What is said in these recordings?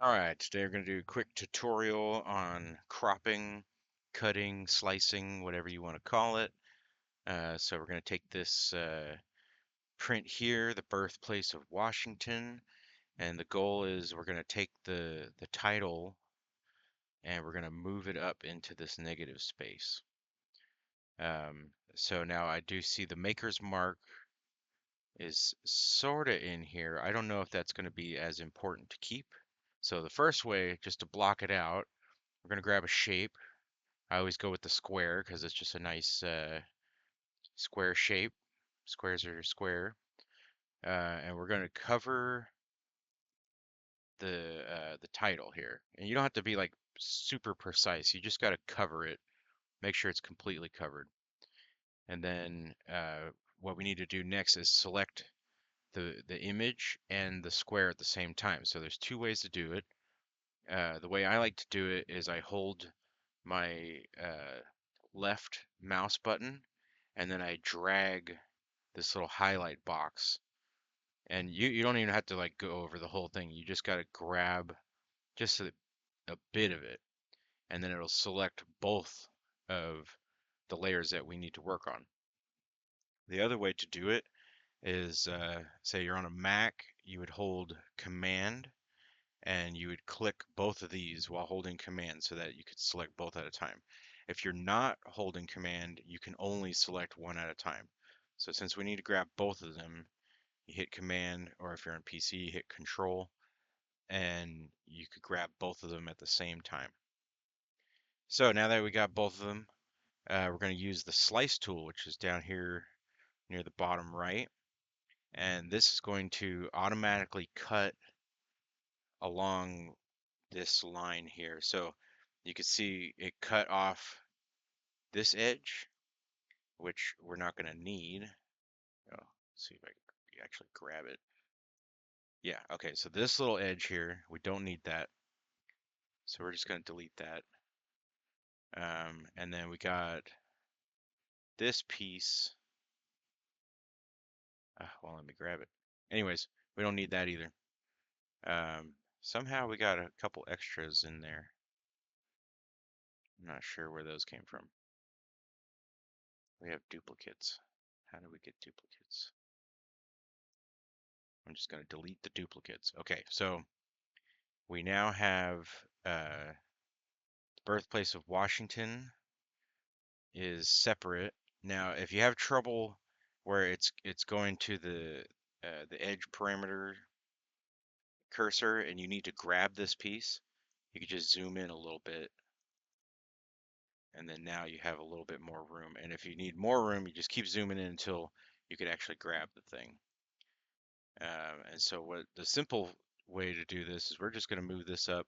All right, today we're going to do a quick tutorial on cropping, cutting, slicing, whatever you want to call it. So we're going to take this print here, the birthplace of Washington, and the goal is we're going to take the title and we're going to move it up into this negative space. So now I do see the maker's mark is sort of in here. I don't know if that's going to be as important to keep. So the first way, just to block it out, we're going to grab a shape. I always go with the square because it's just a nice square shape. Squares are square. And we're going to cover the title here. And you don't have to be like super precise. You just got to cover it. Make sure it's completely covered. And then what we need to do next is select the image and the square at the same time. So there's two ways to do it. The way I like to do it is I hold my left mouse button and then I drag this little highlight box. And you don't even have to like go over the whole thing. You just got to grab just a bit of it, and then it'll select both of the layers that we need to work on. The other way to do it is, say you're on a Mac, you would hold Command and you would click both of these while holding Command so that you could select both at a time. If you're not holding Command, you can only select one at a time. So since we need to grab both of them, you hit Command, or if you're on PC, you hit Control, and you could grab both of them at the same time. So now that we got both of them, we're going to use the Slice tool, which is down here near the bottom right. And this is going to automatically cut along this line here. So you can see it cut off this edge, which we're not going to need. Oh, let's see if I can actually grab it. Yeah, okay, so this little edge here, we don't need that. So we're just going to delete that. And then we got this piece. Well, let me grab it. Anyways, we don't need that either. Somehow we got a couple extras in there. I'm not sure where those came from. We have duplicates. How do we get duplicates? I'm just going to delete the duplicates. Okay, so we now have the birthplace of Washington is separate. Now, if you have trouble where it's going to the edge parameter cursor and you need to grab this piece, you could just zoom in a little bit, and then now you have a little bit more room. And if you need more room, you just keep zooming in until you could actually grab the thing. And so what the simple way to do this is we're just going to move this up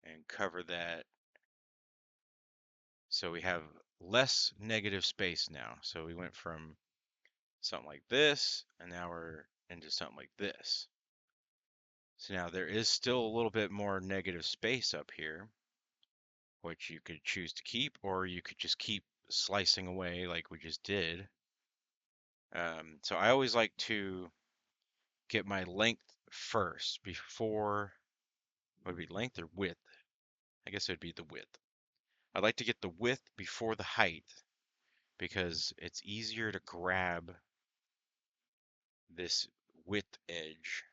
and cover that so we have less negative space now. So we went from something like this, and now we're into something like this. So now there is still a little bit more negative space up here, which you could choose to keep, or you could just keep slicing away like we just did. So I always like to get my length first before, would it be length or width? I guess it would be the width. I'd like to get the width before the height because it's easier to grab this width edge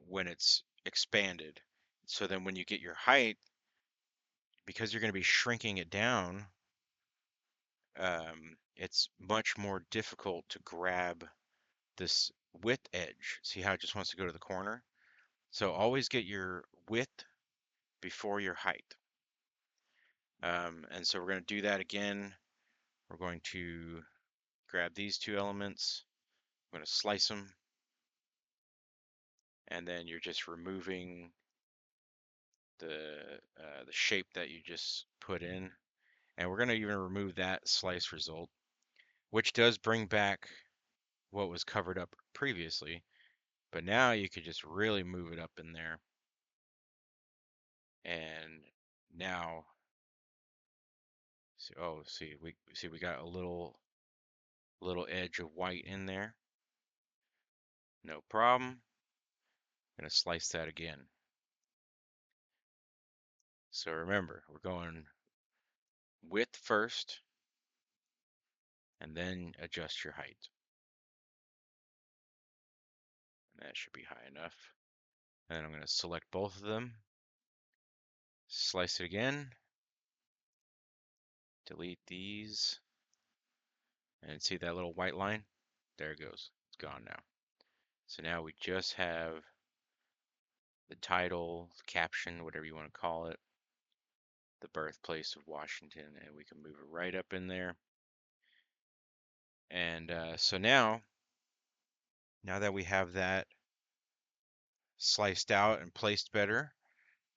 when it's expanded. So then when you get your height, because you're going to be shrinking it down, it's much more difficult to grab this width edge. See how it just wants to go to the corner? So always get your width before your height. And so we're going to do that again. We're going to grab these two elements. I'm going to slice them. And then you're just removing the shape that you just put in. And we're going to even remove that slice result, which does bring back what was covered up previously. But now you could just really move it up in there. And now, see, we got a little edge of white in there. No problem. Going to slice that again. So remember, we're going width first, and then adjust your height. And that should be high enough. And then I'm going to select both of them, slice it again, delete these, and see that little white line? There it goes. It's gone now. So now we just have the title, the caption, whatever you want to call it, the birthplace of Washington, and we can move it right up in there. And so now that we have that sliced out and placed better,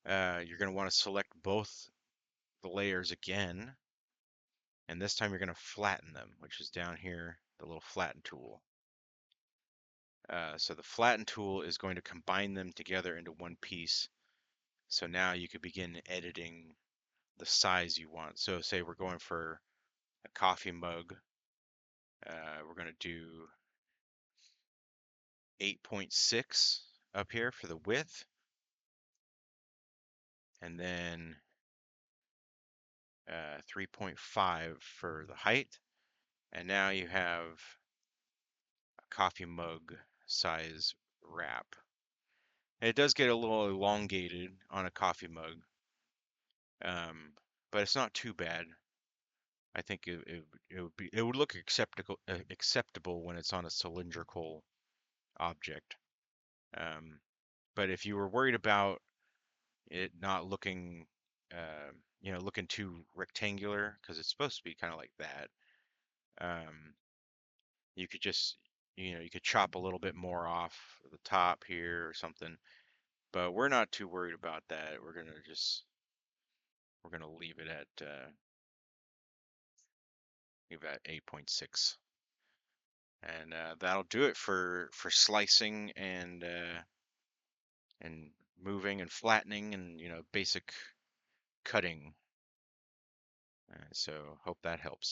you're going to want to select both the layers again, and this time you're going to flatten them, which is down here, the little flatten tool. So the flatten tool is going to combine them together into one piece. So now you could begin editing the size you want. So say we're going for a coffee mug. We're going to do 8.6 up here for the width, and then 3.5 for the height. And now you have a coffee mug size wrap. And it does get a little elongated on a coffee mug, but it's not too bad. I think it would look acceptable when it's on a cylindrical object. But if you were worried about it not looking, looking too rectangular, because it's supposed to be kind of like that, you could just, you could chop a little bit more off the top here or something. But we're not too worried about that. We're gonna leave it at 8.6, and that'll do it for slicing and moving and flattening and basic cutting. So hope that helps.